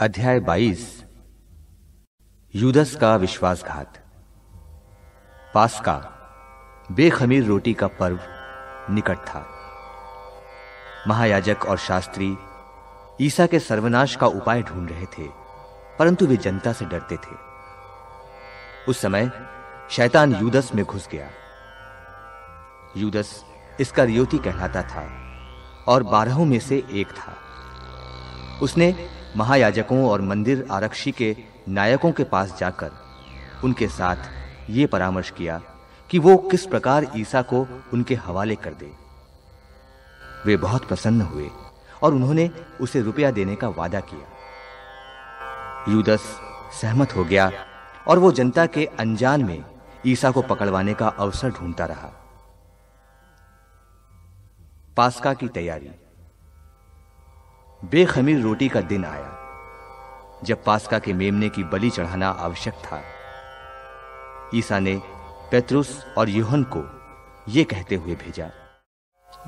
अध्याय 22। यूदस का विश्वासघात। पास्का, बेखमीर रोटी का पर्व निकट था। महायाजक और शास्त्री ईसा के सर्वनाश का उपाय ढूंढ रहे थे, परंतु वे जनता से डरते थे। उस समय शैतान यूदस में घुस गया। यूदस इस्करियोती कहलाता था और 12 में से एक था। उसने महायाजकों और मंदिर आरक्षी के नायकों के पास जाकर उनके साथ ये परामर्श किया कि वो किस प्रकार ईसा को उनके हवाले कर दे। वे बहुत प्रसन्न हुए और उन्होंने उसे रुपया देने का वादा किया। यूदस सहमत हो गया और वो जनता के अनजान में ईसा को पकड़वाने का अवसर ढूंढता रहा। पास्का की तैयारी। बेखमीर रोटी का दिन आया। जब पास्का के मेमने की बलि चढ़ाना आवश्यक था, ईसा ने पेत्रुस और यूहन को यह कहते हुए भेजा,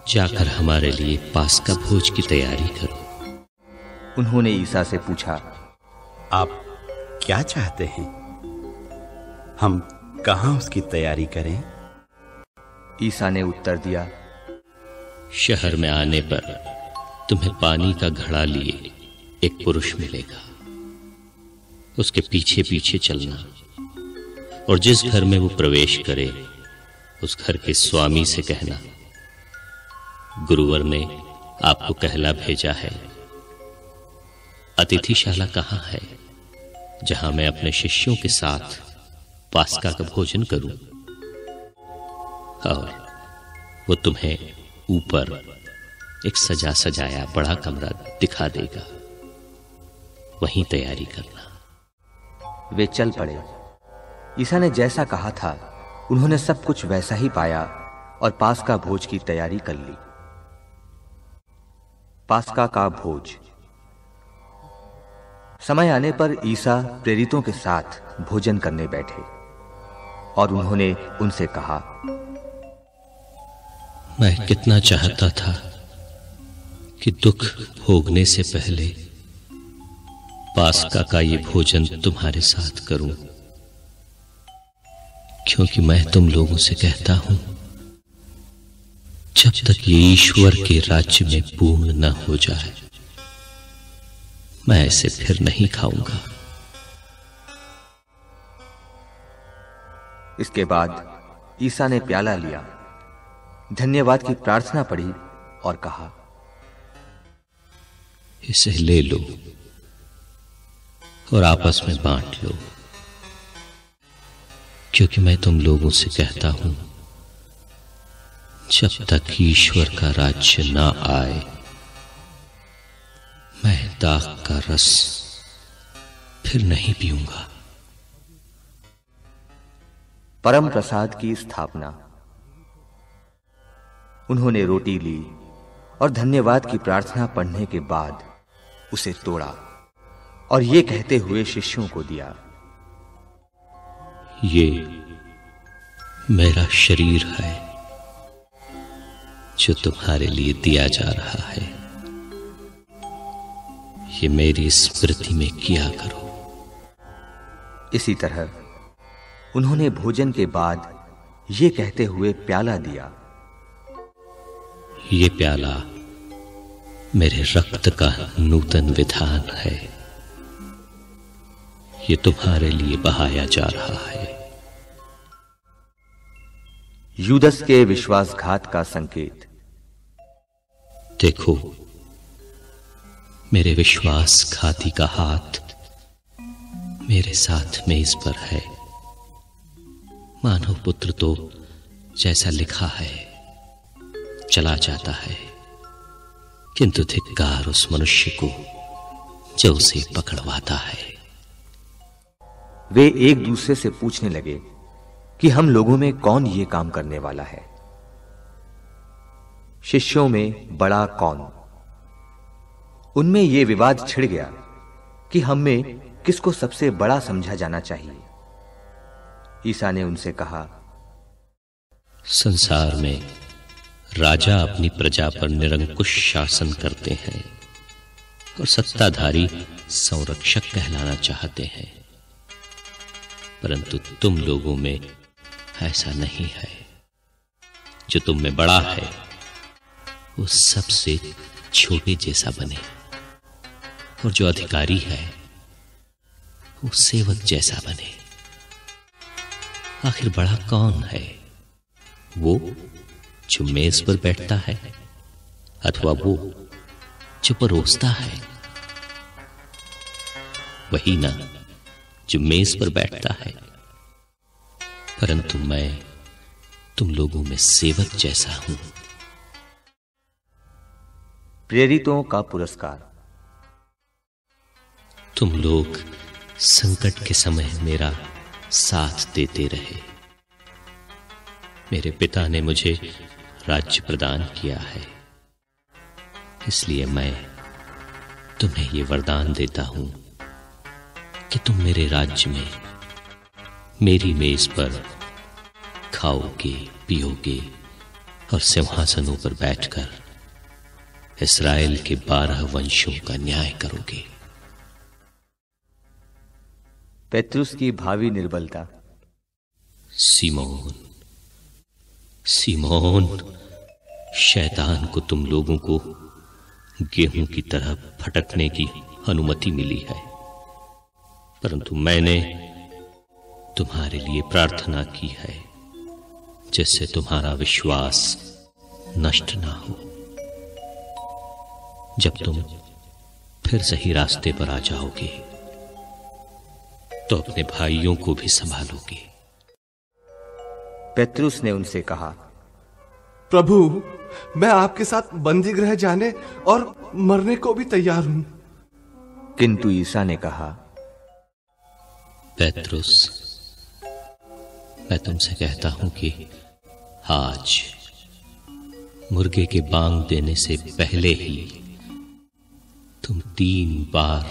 जाकर हमारे लिए पास्का भोज की तैयारी करो। उन्होंने ईसा से पूछा, आप क्या चाहते हैं? हम कहां उसकी तैयारी करें? ईसा ने उत्तर दिया, शहर में आने पर तुम्हें पानी का घड़ा लिए एक पुरुष मिलेगा। उसके पीछे पीछे चलना और जिस घर में वो प्रवेश करे उस घर के स्वामी से कहना, गुरुवर ने आपको कहला भेजा है, अतिथिशाला कहां है जहां मैं अपने शिष्यों के साथ पास्का का भोजन करूं। और वो तुम्हें ऊपर एक सजा सजाया बड़ा कमरा दिखा देगा, वहीं तैयारी करना। वे चल पड़े। ईसा ने जैसा कहा था उन्होंने सब कुछ वैसा ही पाया और पास्का भोज की तैयारी कर ली। पास्का का भोज। समय आने पर ईसा प्रेरितों के साथ भोजन करने बैठे और उन्होंने उनसे कहा, मैं कितना चाहता था कि दुख भोगने से पहले पास्का का ये भोजन तुम्हारे साथ करूं, क्योंकि मैं तुम लोगों से कहता हूं, जब तक ये ईश्वर के राज्य में पूर्ण न हो जाए मैं इसे फिर नहीं खाऊंगा। इसके बाद ईसा ने प्याला लिया, धन्यवाद की प्रार्थना पढ़ी और कहा, इसे ले लो और आपस में बांट लो, क्योंकि मैं तुम लोगों से कहता हूं, जब तक ईश्वर का राज्य ना आए मैं दाख का रस फिर नहीं पीऊंगा। परम प्रसाद की स्थापना। उन्होंने रोटी ली और धन्यवाद की प्रार्थना पढ़ने के बाद उसे तोड़ा और ये कहते हुए शिष्यों को दिया, ये मेरा शरीर है जो तुम्हारे लिए दिया जा रहा है, ये मेरी स्मृति में किया करो। इसी तरह उन्होंने भोजन के बाद ये कहते हुए प्याला दिया, ये प्याला मेरे रक्त का नूतन विधान है, ये तुम्हारे लिए बहाया जा रहा है। यूदस के विश्वासघात का संकेत। देखो, मेरे विश्वासघाती का हाथ मेरे साथ मेज पर है। मानव पुत्र तो जैसा लिखा है चला जाता है, किंतु धिक्कार उस मनुष्य को जो उसे पकड़वाता है। वे एक दूसरे से पूछने लगे कि हम लोगों में कौन ये काम करने वाला है। शिष्यों में बड़ा कौन? उनमें यह विवाद छिड़ गया कि हम में किसको सबसे बड़ा समझा जाना चाहिए। ईसा ने उनसे कहा, संसार में राजा अपनी प्रजा पर निरंकुश शासन करते हैं और सत्ताधारी संरक्षक कहलाना चाहते हैं, परंतु तुम लोगों में ऐसा नहीं है। जो तुम में बड़ा है वो सबसे छोटे जैसा बने, और जो अधिकारी है वो सेवक जैसा बने। आखिर बड़ा कौन है, वो जो मेज पर बैठता है अथवा वो जो परोसता है? वही ना, जो मेज पर बैठता है। परंतु मैं तुम लोगों में सेवक जैसा हूं। प्रेरितों का पुरस्कार। तुम लोग संकट के समय मेरा साथ देते रहे। मेरे पिता ने मुझे राज्य प्रदान किया है, इसलिए मैं तुम्हें यह वरदान देता हूं कि तुम मेरे राज्य में मेरी मेज पर खाओगे, पियोगे और सिंहासनों पर बैठकर इस्राएल के 12 वंशों का न्याय करोगे। पेत्रुस की भावी निर्बलता। सीमोन, सीमोन, शैतान को तुम लोगों को गेहूं की तरह फटकने की अनुमति मिली है, परंतु मैंने तुम्हारे लिए प्रार्थना की है जिससे तुम्हारा विश्वास नष्ट ना हो। जब तुम फिर सही रास्ते पर आ जाओगे तो अपने भाइयों को भी संभालोगे। पेत्रुस ने उनसे कहा, प्रभु, मैं आपके साथ बंदी गृह जाने और मरने को भी तैयार हूं। किंतु ईसा ने कहा, पेत्रुस, मैं तुमसे कहता हूं कि आज मुर्गे के बांग देने से पहले ही तुम 3 बार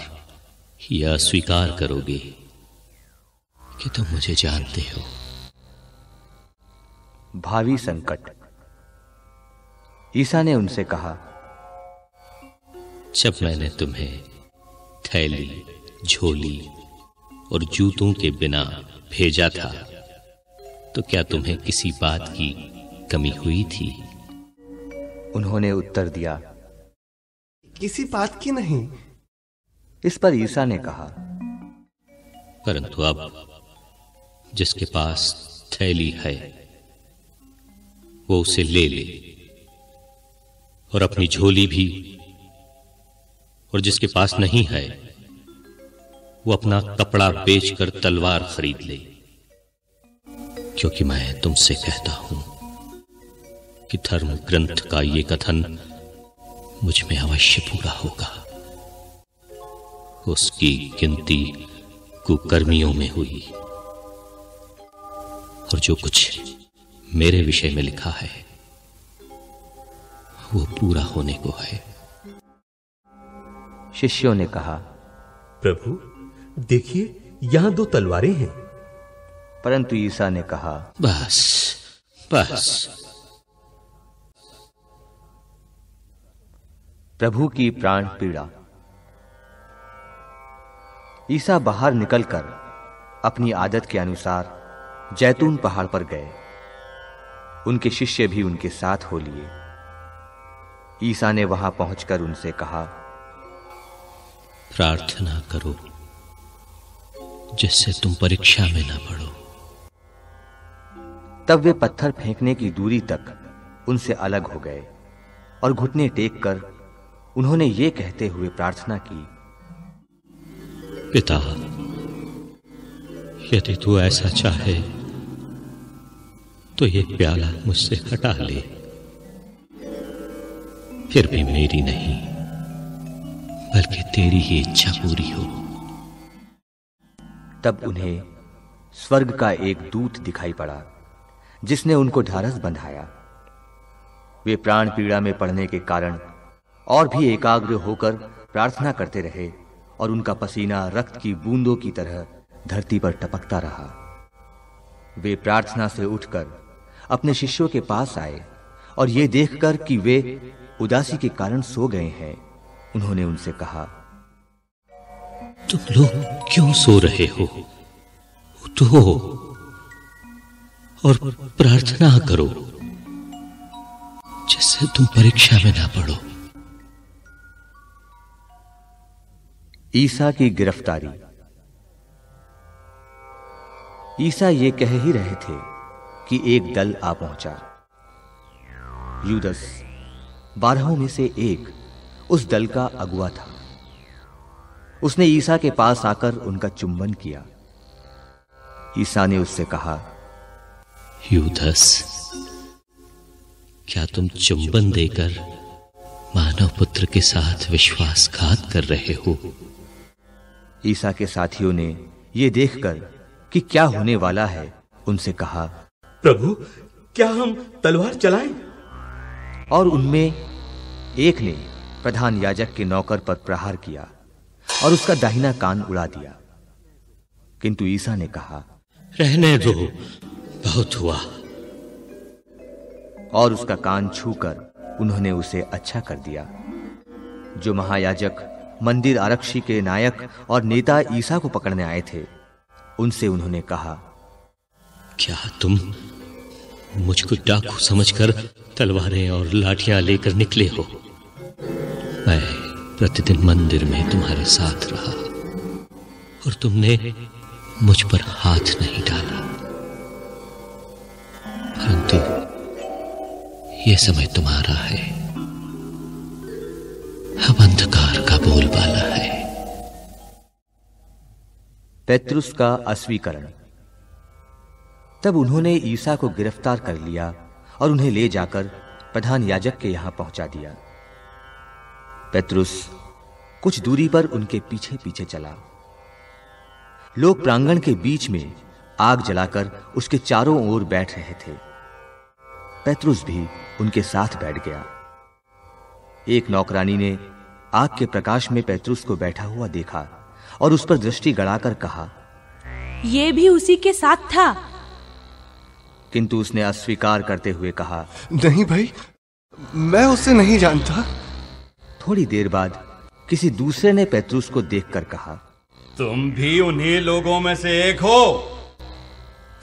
यह स्वीकार करोगे कि तुम मुझे जानते हो। भावी संकट। ईसा ने उनसे कहा, जब मैंने तुम्हें थैली, झोली और जूतों के बिना भेजा था तो क्या तुम्हें किसी बात की कमी हुई थी? उन्होंने उत्तर दिया, किसी बात की नहीं। इस पर ईसा ने कहा, परंतु अब जिसके पास थैली है वो उसे ले ले, और अपनी झोली भी, और जिसके पास नहीं है वो अपना कपड़ा बेचकर तलवार खरीद ले। क्योंकि मैं तुमसे कहता हूं कि धर्म ग्रंथ का ये कथन मुझ में अवश्य पूरा होगा। उसकी गिनती कुकर्मियों में हुई, और जो कुछ मेरे विषय में लिखा है वो पूरा होने को है। शिष्यों ने कहा, प्रभु, देखिए यहां 2 तलवारें हैं। परंतु ईसा ने कहा, बस बस। प्रभु की प्राण पीड़ा। ईसा बाहर निकलकर अपनी आदत के अनुसार जैतून पहाड़ पर गए। उनके शिष्य भी उनके साथ हो लिए। ईसा ने वहां पहुंचकर उनसे कहा, प्रार्थना करो जिससे तुम परीक्षा में ना पड़ो। तब वे पत्थर फेंकने की दूरी तक उनसे अलग हो गए और घुटने टेक कर उन्होंने ये कहते हुए प्रार्थना की, पिता, यदि तू ऐसा चाहे तो ये प्याला मुझसे हटा ले, फिर भी मेरी नहीं बल्कि तेरी ही इच्छा पूरी हो। तब उन्हें स्वर्ग का एक दूत दिखाई पड़ा जिसने उनको ढाढ़स बंधाया। वे प्राण पीड़ा में पड़ने के कारण और भी एकाग्र होकर प्रार्थना करते रहे, और उनका पसीना रक्त की बूंदों की तरह धरती पर टपकता रहा। वे प्रार्थना से उठकर अपने शिष्यों के पास आए, और ये देखकर कि वे उदासी के कारण सो गए हैं, उन्होंने उनसे कहा, तुम लोग क्यों सो रहे हो? उठो और प्रार्थना करो, जिससे तुम परीक्षा में ना पड़ो। ईसा की गिरफ्तारी। ईसा ये कह ही रहे थे कि एक दल आ पहुंचा। यूदस 12 में से एक उस दल का अगुआ था। उसने ईसा के पास आकर उनका चुंबन किया। ईसा ने उससे कहा, यूदस, क्या तुम चुंबन देकर मानव पुत्र के साथ विश्वासघात कर रहे हो? ईसा के साथियों ने यह देखकर कि क्या होने वाला है, उनसे कहा, प्रभु, क्या हम तलवार चलाएं? और उनमें एक ने प्रधान याजक के नौकर पर प्रहार किया और उसका दाहिना कान उड़ा दिया। किंतु ईसा ने कहा, रहने दो, बहुत हुआ। और उसका कान छूकर उन्होंने उसे अच्छा कर दिया। जो महायाजक, मंदिर आरक्षी के नायक और नेता ईसा को पकड़ने आए थे, उनसे उन्होंने कहा, क्या तुम मुझको डाकू समझकर तलवारें और लाठियां लेकर निकले हो? मैं प्रतिदिन मंदिर में तुम्हारे साथ रहा और तुमने मुझ पर हाथ नहीं डाला, परंतु यह समय तुम्हारा है, अब अंधकार का बोलबाला है। पेत्रुस का अस्वीकरण। तब उन्होंने ईसा को गिरफ्तार कर लिया और उन्हें ले जाकर प्रधान याजक के यहां पहुंचा दिया। पेत्रुस कुछ दूरी पर उनके पीछे पीछे चला। लोग प्रांगण के बीच में आग जलाकर उसके चारों ओर बैठ रहे थे। पेत्रुस भी उनके साथ बैठ गया। एक नौकरानी ने आग के प्रकाश में पेत्रुस को बैठा हुआ देखा और उस पर दृष्टि गड़ाकर कहा, यह भी उसी के साथ था। किंतु उसने अस्वीकार करते हुए कहा, नहीं भाई, मैं उसे नहीं जानता। थोड़ी देर बाद किसी दूसरे ने पेत्रुस को देखकर कहा, तुम भी उन्हीं लोगों में से एक हो?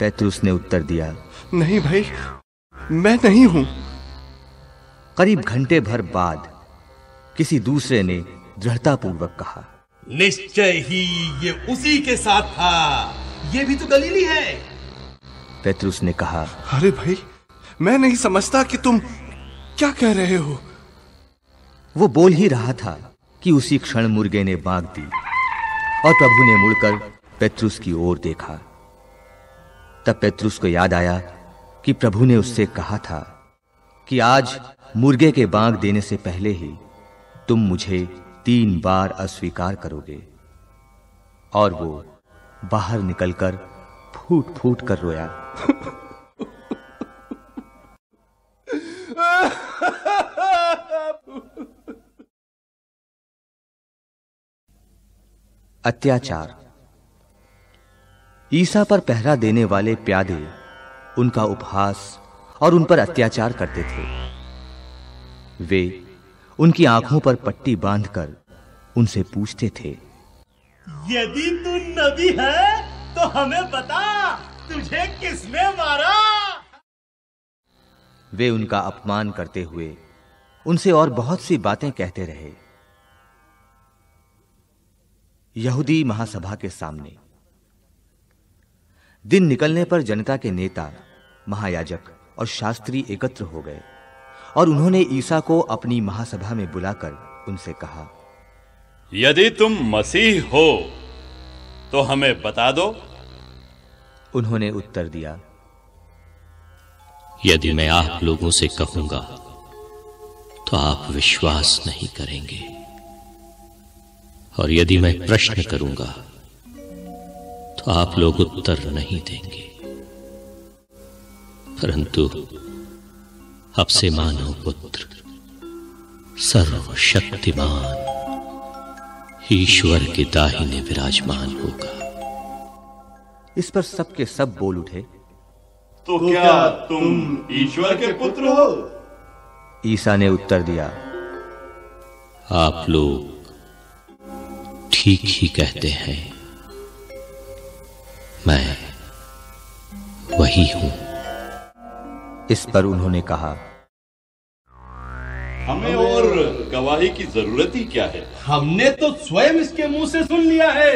पेत्रुस ने उत्तर दिया, नहीं भाई, मैं नहीं हूं। करीब घंटे भर बाद किसी दूसरे ने दृढ़तापूर्वक कहा, निश्चय ही ये उसी के साथ था, ये भी तो गलीली है। पेत्रुस ने कहा, अरे भाई, मैं नहीं समझता कि तुम क्या कह रहे हो। वो बोल ही रहा था कि उसी क्षण मुर्गे ने बांग दी और प्रभु ने मुड़कर पेत्रुस की ओर देखा। तब पेत्रुस को याद आया कि प्रभु ने उससे कहा था कि आज मुर्गे के बांग देने से पहले ही तुम मुझे 3 बार अस्वीकार करोगे। और वो बाहर निकलकर फूट फूट कर रोया। अत्याचार। ईसा पर पहरा देने वाले प्यादे उनका उपहास और उन पर अत्याचार करते थे। वे उनकी आंखों पर पट्टी बांधकर उनसे पूछते थे, यदि तू नबी है तो हमें बता, तुझे किसने मारा? वे उनका अपमान करते हुए उनसे और बहुत सी बातें कहते रहे। यहूदी महासभा के सामने। दिन निकलने पर जनता के नेता, महायाजक और शास्त्री एकत्र हो गए और उन्होंने ईसा को अपनी महासभा में बुलाकर उनसे कहा, यदि तुम मसीह हो तो हमें बता दो। उन्होंने उत्तर दिया, यदि मैं आप लोगों से कहूंगा तो आप विश्वास नहीं करेंगे, और यदि मैं प्रश्न करूंगा तो आप लोग उत्तर नहीं देंगे। परंतु अब से मानव पुत्र सर्वशक्तिमान ईश्वर के दाहिने विराजमान होगा। इस पर सबके सब बोल उठे, तो क्या तुम ईश्वर के पुत्र हो? ईसा ने उत्तर दिया, आप लोग ठीक ही कहते हैं, मैं वही हूं। इस पर उन्होंने कहा, हमें और गवाही की जरूरत ही क्या है? हमने तो स्वयं इसके मुंह से सुन लिया है